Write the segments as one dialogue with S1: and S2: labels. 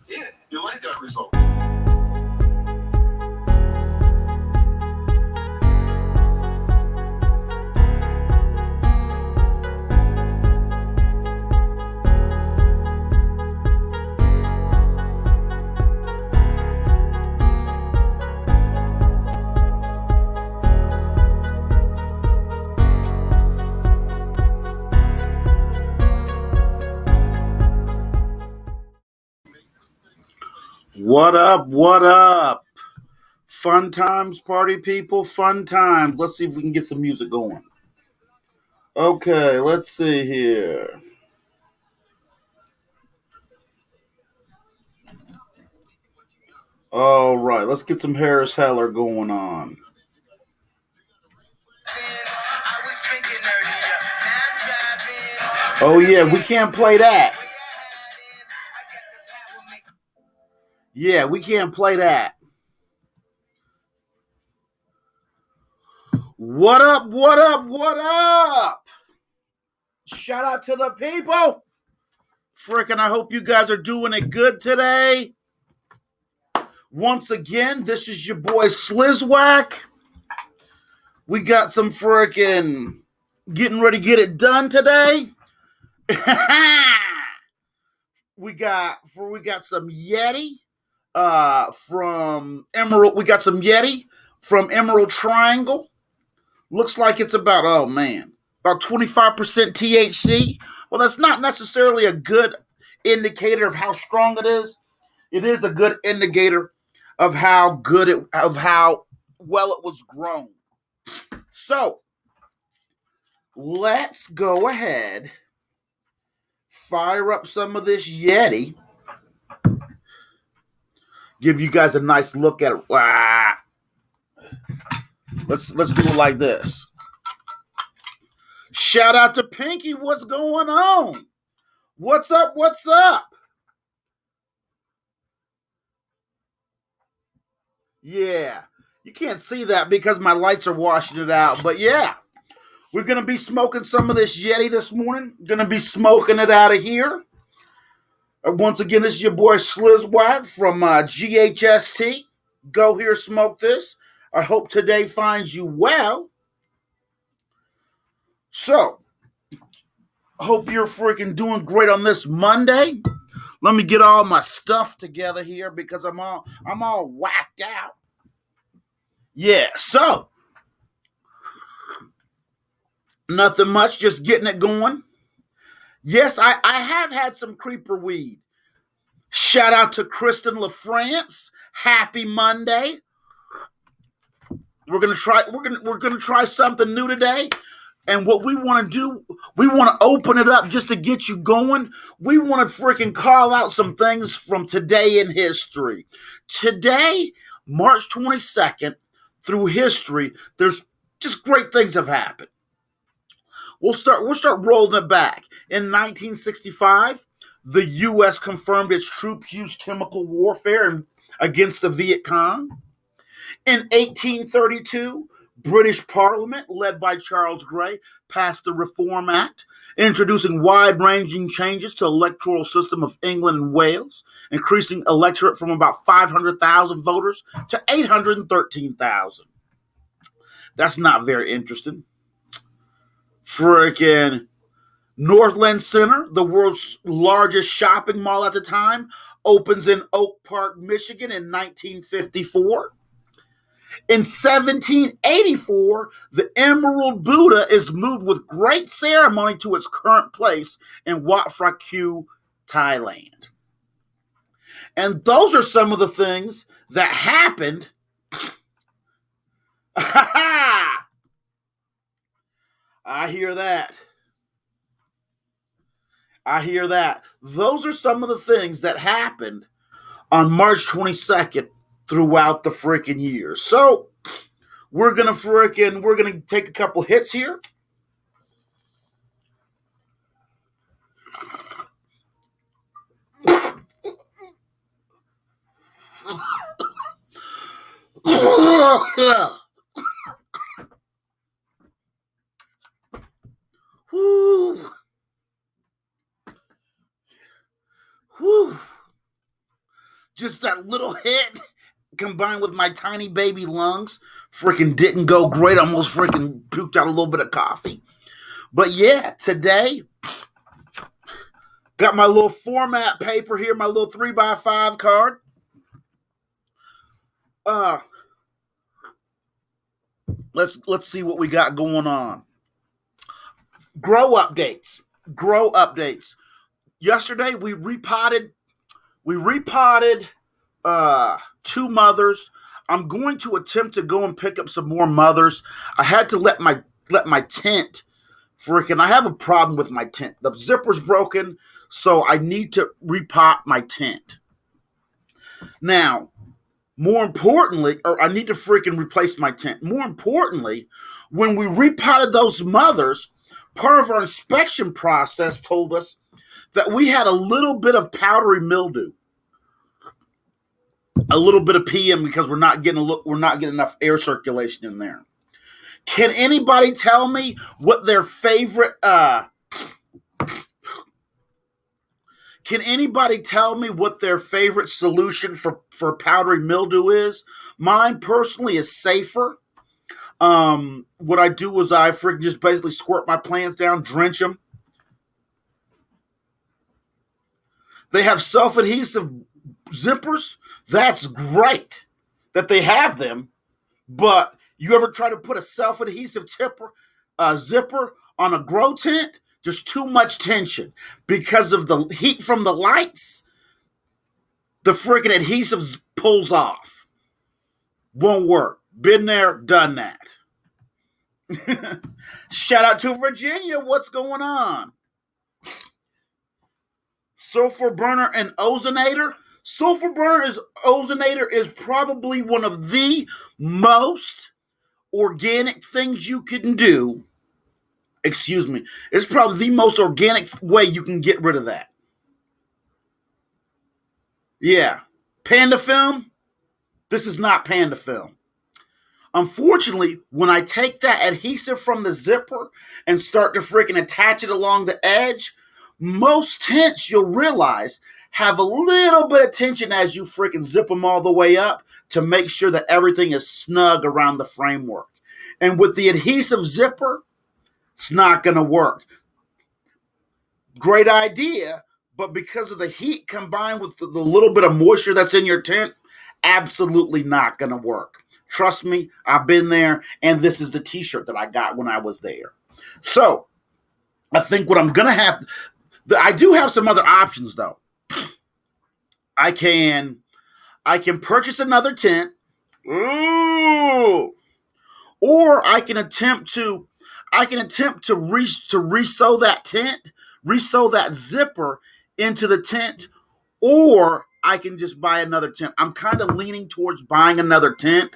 S1: Yeah, you like that result.
S2: What up? What up? Fun times, party people, fun times. Let's see if we can get some music going. Okay, let's see here. All right, let's get some Harris Heller going on. Oh, yeah, we can't play that. Yeah, we can't play that. What up? What up? What up? Shout out to the people. Frickin', I hope you guys are doing it good today. Once again, this is your boy Slizwack. We got some frickin' getting ready to get it done today. we got some Yeti from Emerald. We got some Yeti from Emerald Triangle. Looks like it's about about 25% THC. Well, that's not necessarily a good indicator of how strong it is. It is a good indicator of how well it was grown. So let's go ahead, fire up some of this Yeti, give you guys a nice look at it. Let's do it like this. Shout out to Pinky. What's going on? What's up? What's up? Yeah, you can't see that because my lights are washing it out. But yeah, we're going to be smoking some of this Yeti this morning. Going to be smoking it out of here. Once again, this is your boy Slizwack from GHST. Go here, smoke this. I hope today finds you well. So, hope you're freaking doing great on this Monday. Let me get all my stuff together here because I'm all whacked out. Yeah, so nothing much, just getting it going. Yes, I have had some creeper weed. Shout out to Kristen LaFrance. Happy Monday. We're gonna try something new today. And what we want to do, we want to open it up just to get you going. We want to freaking call out some things from today in history. Today, March 22nd, through history, there's just great things have happened. We'll start rolling it back. In 1965, the U.S. confirmed its troops used chemical warfare against the Viet Cong. In 1832, British Parliament, led by Charles Grey, passed the Reform Act, introducing wide-ranging changes to the electoral system of England and Wales, increasing electorate from about 500,000 voters to 813,000. That's not very interesting. Freaking Northland Center, the world's largest shopping mall at the time, opens in Oak Park, Michigan in 1954. In 1784, the Emerald Buddha is moved with great ceremony to its current place in Wat Phra Kew, Thailand. And those are some of the things that happened. I hear that. Those are some of the things that happened on March 22nd throughout the freaking year. So we're gonna take a couple hits here. Whew. Just that little hit combined with my tiny baby lungs freaking didn't go great. Almost freaking puked out a little bit of coffee. But yeah, today got my little format paper here, my little 3x5 card. Let's see what we got going on. Grow updates. Yesterday we repotted two mothers. I'm going to attempt to go and pick up some more mothers. I had to let my tent freaking. I have a problem with my tent. The zipper's broken, so I need to repot my tent. Now, more importantly, or I need to freaking replace my tent. More importantly, when we repotted those mothers, part of our inspection process told us that we had a little bit of powdery mildew, a little bit of PM because we're not getting enough air circulation in there. Can anybody tell me what their favorite solution for powdery mildew is? Mine personally is safer. What I do is I freaking just basically squirt my plants down, drench them. They have self-adhesive zippers. That's great that they have them, but you ever try to put a self-adhesive zipper on a grow tent? There's too much tension because of the heat from the lights. The freaking adhesive pulls off. Won't work. Been there, done that. Shout out to Virginia. What's going on? Sulfur burner and ozonator. Ozonator is probably one of the most organic things you can do. Excuse me. It's probably the most organic way you can get rid of that. Yeah. Panda film? This is not Panda film. Unfortunately, when I take that adhesive from the zipper and start to freaking attach it along the edge, most tents, you'll realize, have a little bit of tension as you freaking zip them all the way up to make sure that everything is snug around the framework. And with the adhesive zipper, it's not going to work. Great idea, but because of the heat combined with the little bit of moisture that's in your tent, absolutely not going to work. Trust me, I've been there, and this is the t-shirt that I got when I was there. So, I think what I'm going to have... I do have some other options, though. I can purchase another tent. Ooh. Or I can attempt to resew that tent, resew that zipper into the tent, or I can just buy another tent. I'm kind of leaning towards buying another tent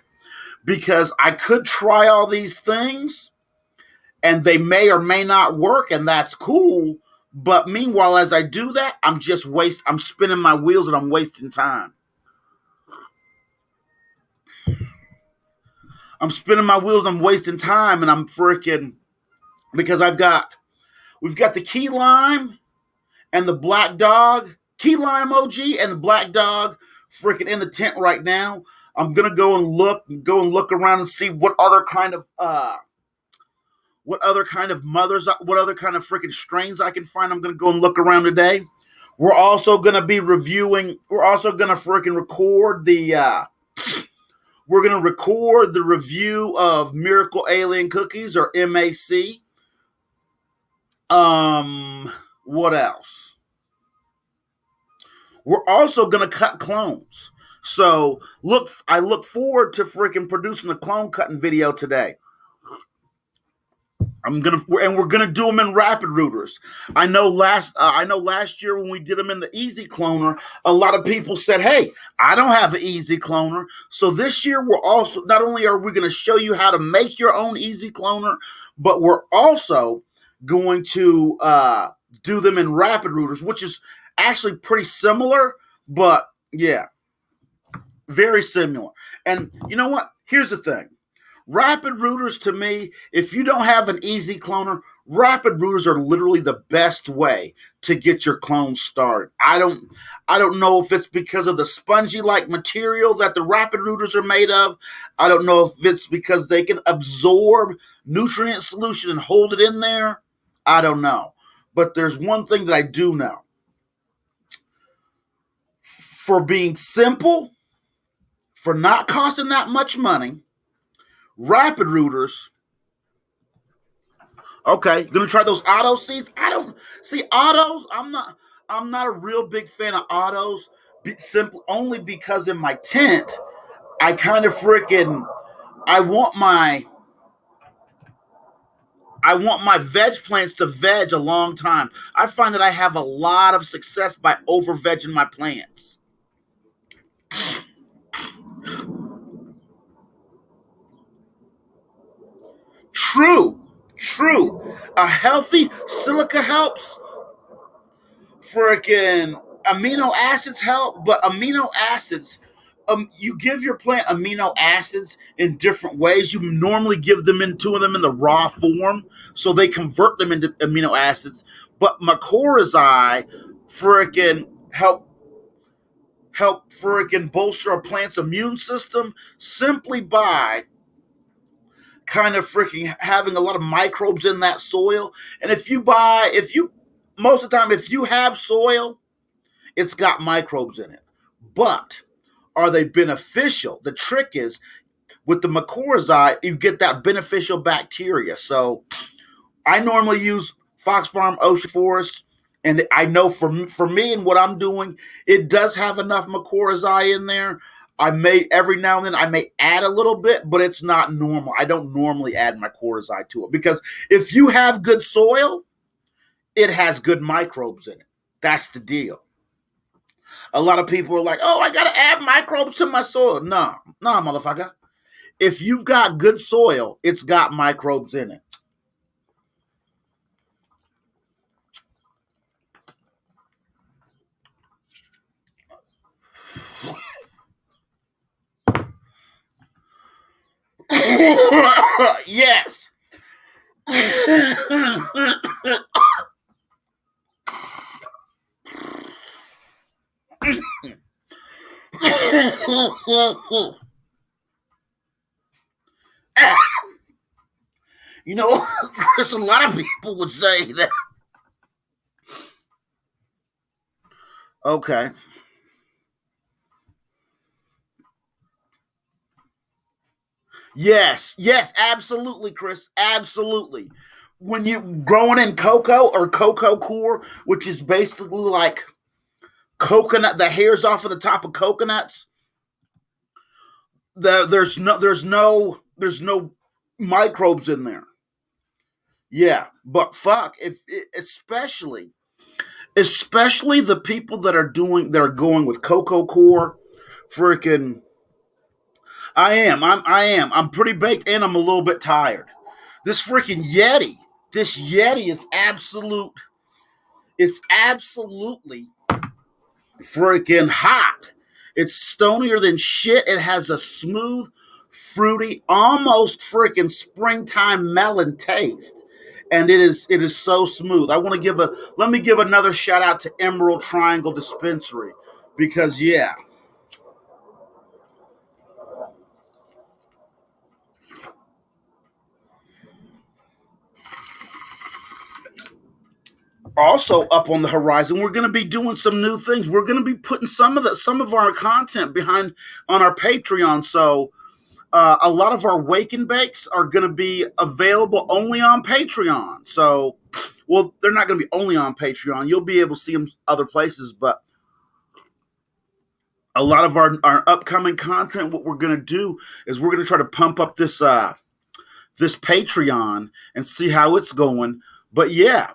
S2: because I could try all these things and they may or may not work, and that's cool. But meanwhile, as I do that, I'm spinning my wheels and I'm wasting time. I'm spinning my wheels and I'm wasting time, and I'm freaking, because we've got the key lime and the black dog, key lime OG and the black dog freaking in the tent right now. I'm gonna go and look around and see what other kind of freaking strains I can find. I'm gonna go and look around today. We're also gonna freaking record the we're gonna record the review of Miracle Alien Cookies, or MAC. What else? We're also gonna cut clones. So I look forward to freaking producing a clone cutting video today. We're gonna do them in rapid rooters. I know last year when we did them in the easy cloner, a lot of people said, "Hey, I don't have an easy cloner." So this year we're also, not only are we going to show you how to make your own easy cloner, but we're also going to do them in rapid rooters, which is actually pretty similar, but yeah, very similar. And you know what? Here's the thing. Rapid rooters, to me, if you don't have an easy cloner, Rapid rooters are literally the best way to get your clones started. I don't know if it's because of the spongy like material that the rapid rooters are made of. I don't know if it's because they can absorb nutrient solution and hold it in there. I don't know. But there's one thing that I do know. For being simple, for not costing that much money, rapid rooters. Okay, gonna try those auto seats. I don't see autos. I'm not a real big fan of autos. Simply only because in my tent, I kind of freaking I want my I want my veg plants to veg a long time. I find that I have a lot of success by over vegging my plants. True, true. A healthy silica helps. Freaking amino acids help, but amino acids, you give your plant amino acids in different ways. You normally give them into them in the raw form, so they convert them into amino acids. But mycorrhizae freaking help freaking bolster a plant's immune system simply by kind of freaking having a lot of microbes in that soil. And if you most of the time if you have soil, it's got microbes in it. But are they beneficial? The trick is with the mycorrhizae, you get that beneficial bacteria. So I normally use Fox Farm Ocean Forest, and I know for me and what I'm doing, it does have enough mycorrhizae in there. I may every now and then I may add a little bit, but it's not normal. I don't normally add mycorrhizae to it because if you have good soil, it has good microbes in it. That's the deal. A lot of people are like, "Oh, I gotta add microbes to my soil." No, no, motherfucker. If you've got good soil, it's got microbes in it. Yes. You know, Chris, a lot of people would say that. Okay. Yes, yes, absolutely, Chris. Absolutely. When you're growing in cocoa or cocoa core, which is basically like coconut, the hairs off of the top of coconuts, there's no microbes in there. Yeah, but fuck, if especially the people that are going with cocoa core, freaking I'm pretty baked and I'm a little bit tired. This freaking Yeti. This Yeti is absolutely freaking hot. It's stonier than shit. It has a smooth, fruity, almost freaking springtime melon taste. And it is so smooth. I want to give a let me give another shout out to Emerald Triangle Dispensary because yeah. Also up on the horizon, we're going to be doing some new things. We're going to be putting some of our content behind on our Patreon. So a lot of our wake and bakes are going to be available only on Patreon. So, well, they're not going to be only on Patreon. You'll be able to see them other places, but a lot of our upcoming content, what we're going to do is we're going to try to pump up this Patreon and see how it's going. But yeah,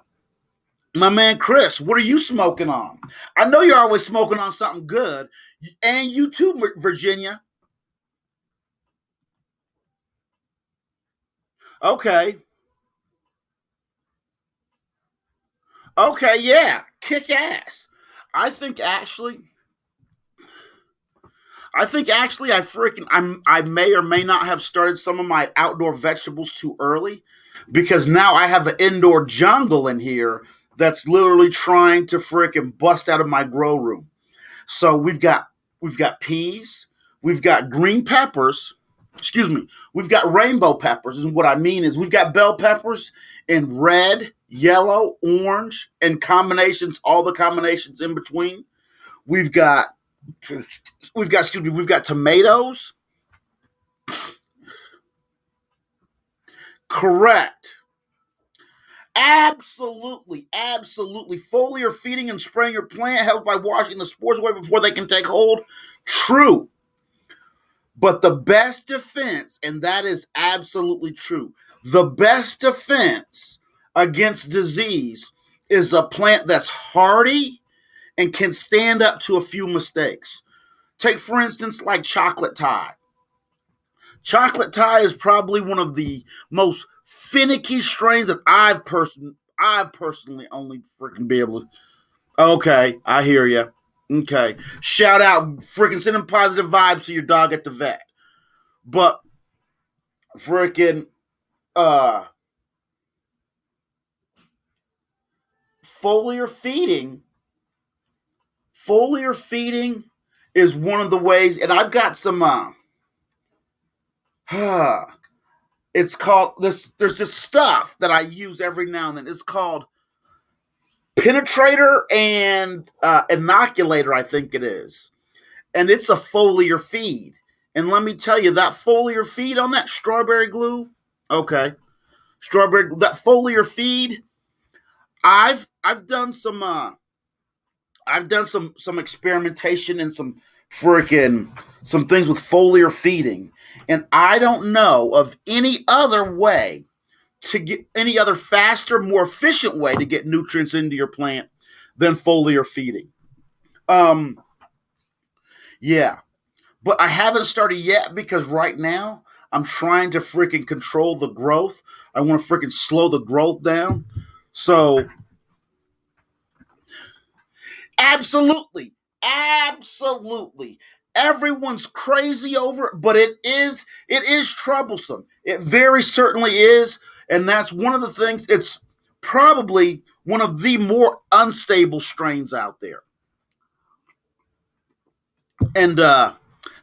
S2: my man Chris, what are you smoking on? I know you're always smoking on something good, and you too, Virginia. Okay, okay, yeah, kick ass. I think actually, I may or may not have started some of my outdoor vegetables too early. because now I have an indoor jungle in here that's literally trying to frickin' bust out of my grow room. So we've got peas, we've got green peppers, excuse me, we've got rainbow peppers. And what I mean is we've got bell peppers in red, yellow, orange, and combinations, all the combinations in between. We've got we've got tomatoes. Correct. Absolutely, absolutely. Foliar feeding and spraying your plant helps by washing the spores away before they can take hold. True. But the best defense, and that is absolutely true, the best defense against disease is a plant that's hardy and can stand up to a few mistakes. Take, for instance, like chocolate tie. Chocolate tie is probably one of the most finicky strains that I've personally only freaking be able to. Okay, I hear you. Okay, shout out, freaking sending positive vibes to your dog at the vet. But freaking uh foliar feeding, foliar feeding is one of the ways, and I've got some. It's called this. There's this stuff that I use every now and then. It's called penetrator and inoculator, I think it is, and it's a foliar feed. And let me tell you, that foliar feed on that strawberry glue, okay, strawberry that foliar feed. I've done some experimentation and some things with foliar feeding, and I don't know of any other way to get any other faster, more efficient way to get nutrients into your plant than foliar feeding. Um, yeah, but I haven't started yet because right now I'm trying to freaking control the growth. I want to freaking slow the growth down. So absolutely, absolutely. Everyone's crazy over it, but it is troublesome. It very certainly is, and that's one of the things. It's probably one of the more unstable strains out there, and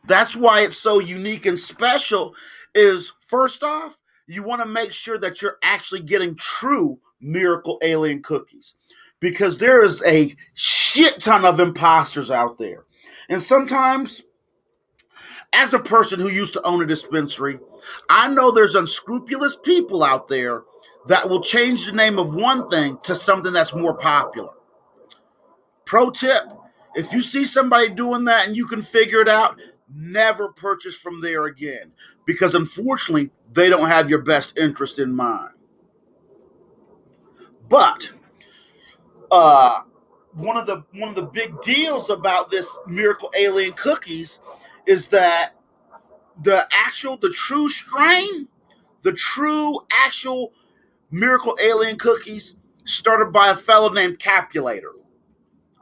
S2: that's why it's so unique and special. Is first off, you want to make sure that you're actually getting true miracle alien cookies, because there is a shit ton of imposters out there, and sometimes as a person who used to own a dispensary, I know there's unscrupulous people out there that will change the name of one thing to something that's more popular. Pro tip, if you see somebody doing that and you can figure it out, never purchase from there again, because unfortunately, they don't have your best interest in mind. But uh, one of the big deals about this miracle alien cookies is that the true strain, the true actual miracle alien cookies started by a fellow named Capulator.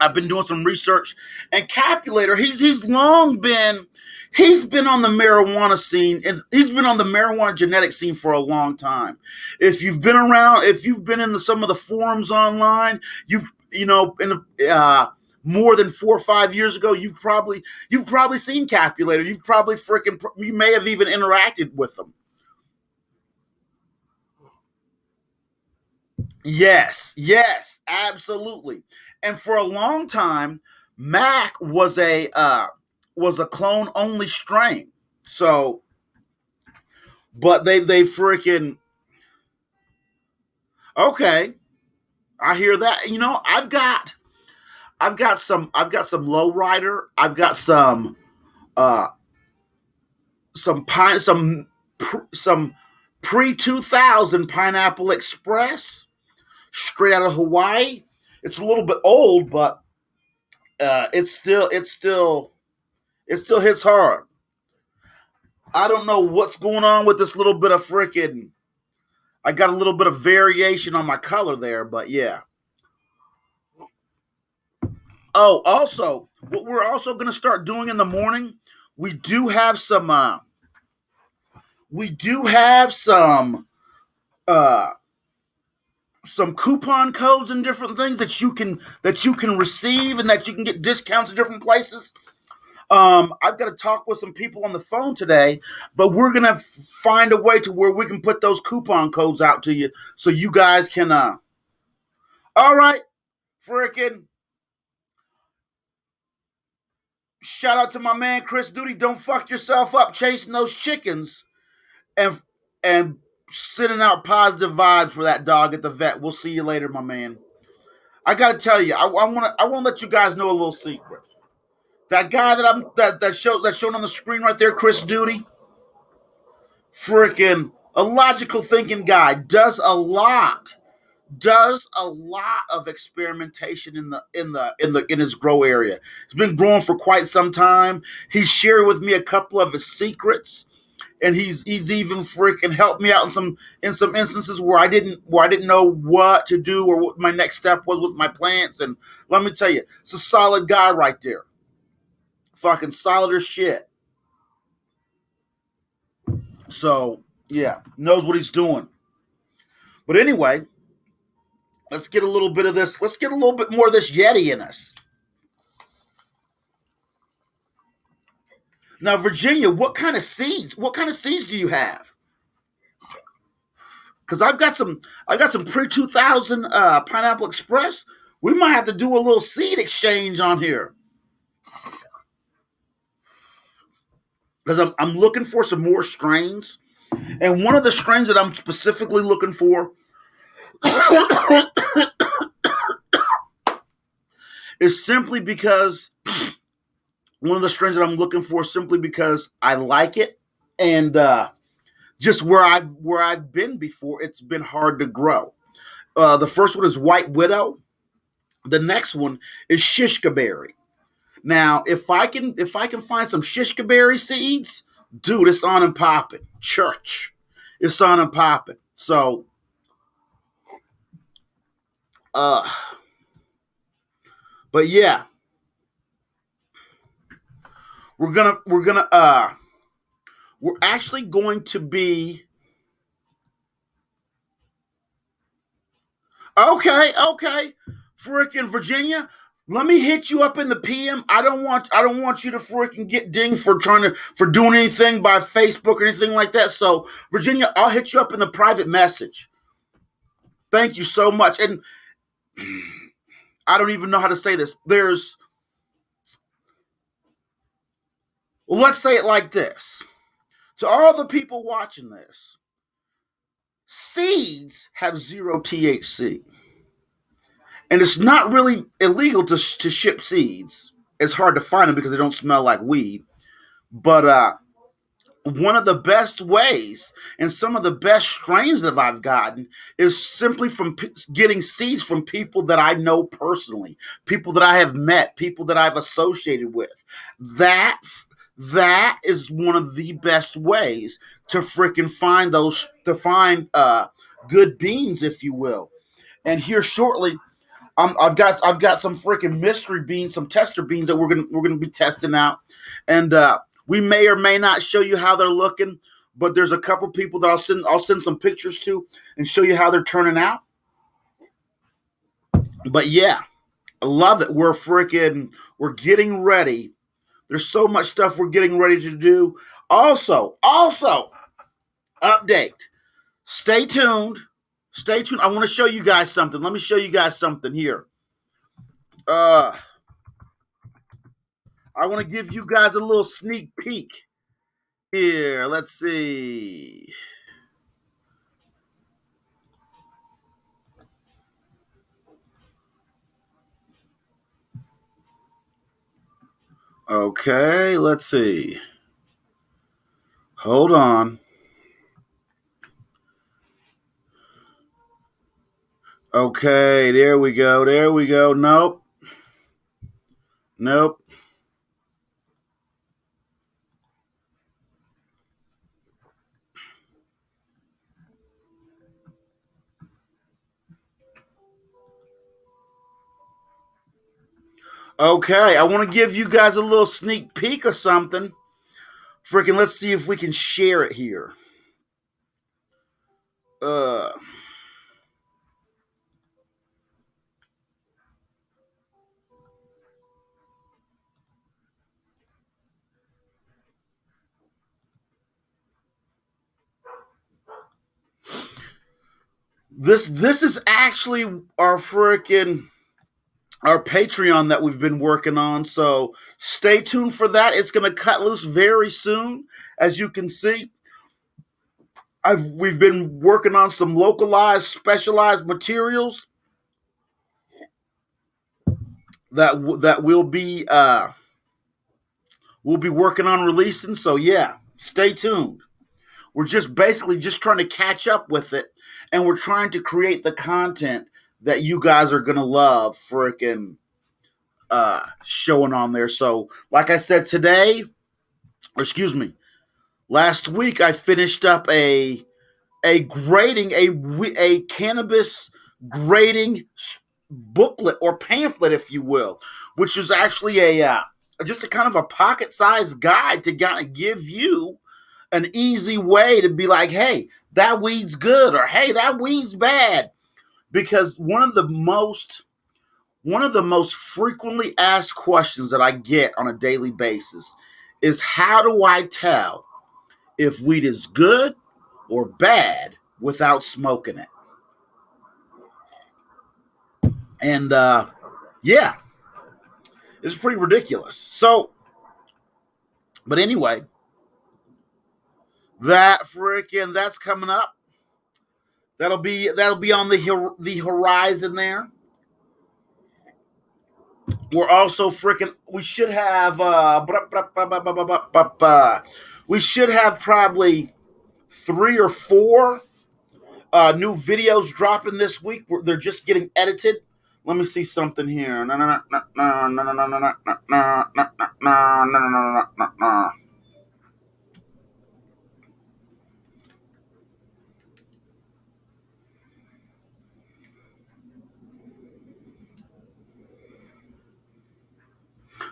S2: I've been doing some research, and Capulator, he's been on the marijuana scene, and he's been on the marijuana genetic scene for a long time. If you've been in some of the forums online, in more than 4 or 5 years ago, you've probably seen Capulator. You may have even interacted with them. Yes, yes, absolutely. And for a long time, Mac was a clone only strain. So, but they freaking okay. I hear that. I've got some lowrider. I've got uh some pine some pre 2000 Pineapple Express straight out of Hawaii. It's a little bit old, but it still hits hard. I don't know what's going on with this little bit of freaking. I got a little bit of variation on my color there, but yeah. Oh, also, what we're also going to start doing in the morning, we do have some uh, some coupon codes and different things that you can receive and that you can get discounts in different places. I've got to talk with some people on the phone today, but we're gonna find a way to where we can put those coupon codes out to you so you guys can. All right, freaking shout out to my man Chris Duty. Don't fuck yourself up chasing those chickens and and sending out positive vibes for that dog at the vet. We'll see you later, my man. I gotta tell you, I want to let you guys know a little secret. That guy that's shown on the screen right there, Chris Duty, freaking a logical thinking guy, does a lot of experimentation in his grow area. He's been growing for quite some time. He's shared with me a couple of his secrets, and he's even freaking helped me out in some instances where I didn't know what to do or what my next step was with my plants. And let me tell you, it's a solid guy right there. Fucking solid as shit. So yeah, knows what he's doing. But anyway, let's get a little bit of this. Let's get a little bit more of this Yeti in us. Now, Virginia, what kind of seeds? What kind of seeds do you have? Because I've got some pre 2000 Pineapple Express. We might have to do a little seed exchange on here. Because I'm looking for some more strains, and one of the strains that I'm specifically looking for is simply because one of the strains that I'm looking for simply because I like it, and just where I've been before, it's been hard to grow. The first one is White Widow. The next one is Shishka Berry. Now, if I can find some Shishka Berry seeds, dude, it's on and popping. Church, it's on and popping. So, but yeah, we're actually going to be okay. Freaking Virginia, let me hit you up in the PM. I don't want you to freaking get dinged for doing anything by Facebook or anything like that. So Virginia, I'll hit you up in the private message. Thank you so much. And I don't even know how to say this. Let's say it like this. To all the people watching this, seeds have zero THC. And it's not really illegal to ship seeds. It's hard to find them because they don't smell like weed. But one of the best ways and some of the best strains that I've gotten is simply from getting seeds from people that I know personally, people that I have met, people that I've associated with. That is one of the best ways to freaking find good beans, if you will. And here shortly, I've got some freaking mystery beans, some tester beans that we're gonna be testing out, and we may or may not show you how they're looking. But there's a couple people that I'll send some pictures to and show you how they're turning out. But yeah, I love it. We're getting ready. There's so much stuff we're getting ready to do. Also, update. Stay tuned. Stay tuned. I want to show you guys something. Let me show you guys something here. I want to give you guys a little sneak peek here. Let's see. Okay, let's see. Hold on. Okay, there we go. There we go. Nope. Nope. Okay, I want to give you guys a little sneak peek of something. Freaking, let's see if we can share it here. Uh, this is actually our Patreon that we've been working on. So stay tuned for that. It's going to cut loose very soon. As you can see, we've been working on some localized, specialized materials that we'll be working on releasing. So yeah, stay tuned. We're just basically just trying to catch up with it, and we're trying to create the content that you guys are gonna love, freaking showing on there. So, like I said today, or excuse me, last week I finished up a grading a cannabis grading booklet or pamphlet, if you will, which is actually a just a kind of a pocket-sized guide to kind of give you an easy way to be like, hey, that weed's good, or hey, that weed's bad. Because one of the most frequently asked questions that I get on a daily basis is, how do I tell if weed is good or bad without smoking it? And yeah, it's pretty ridiculous. So, but anyway, that's coming up. That'll be on the horizon there. We're also freaking. We should have probably 3 or 4 new videos dropping this week. They're just getting edited. Let me see something here.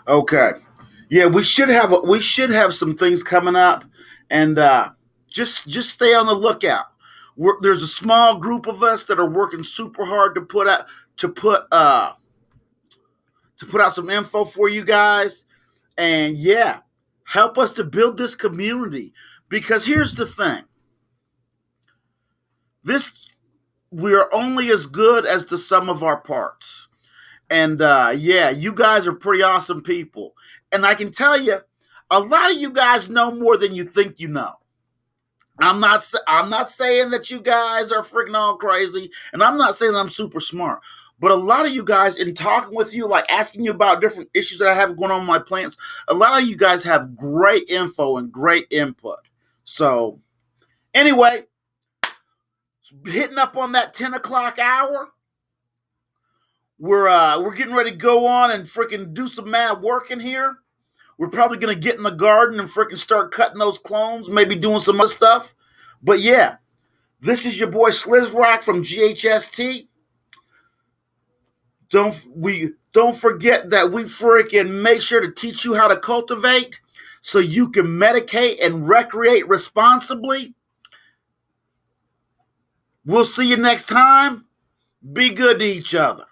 S2: Okay. Yeah, we should have some things coming up, and just stay on the lookout. There's a small group of us that are working super hard to put uh to put out some info for you guys, and yeah, help us to build this community. Because here's the thing: this we are only as good as the sum of our parts. And yeah, you guys are pretty awesome people. And I can tell you, a lot of you guys know more than you think you know. I'm not saying that you guys are freaking all crazy, and I'm not saying I'm super smart. But a lot of you guys, in talking with you, like asking you about different issues that I have going on with my plants, a lot of you guys have great info and great input. So anyway, hitting up on that 10 o'clock hour. We're getting ready to go on and freaking do some mad work in here. We're probably gonna get in the garden and freaking start cutting those clones, maybe doing some other stuff. But yeah, this is your boy Slizrock from GHST. Don't forget that we freaking make sure to teach you how to cultivate so you can medicate and recreate responsibly. We'll see you next time. Be good to each other.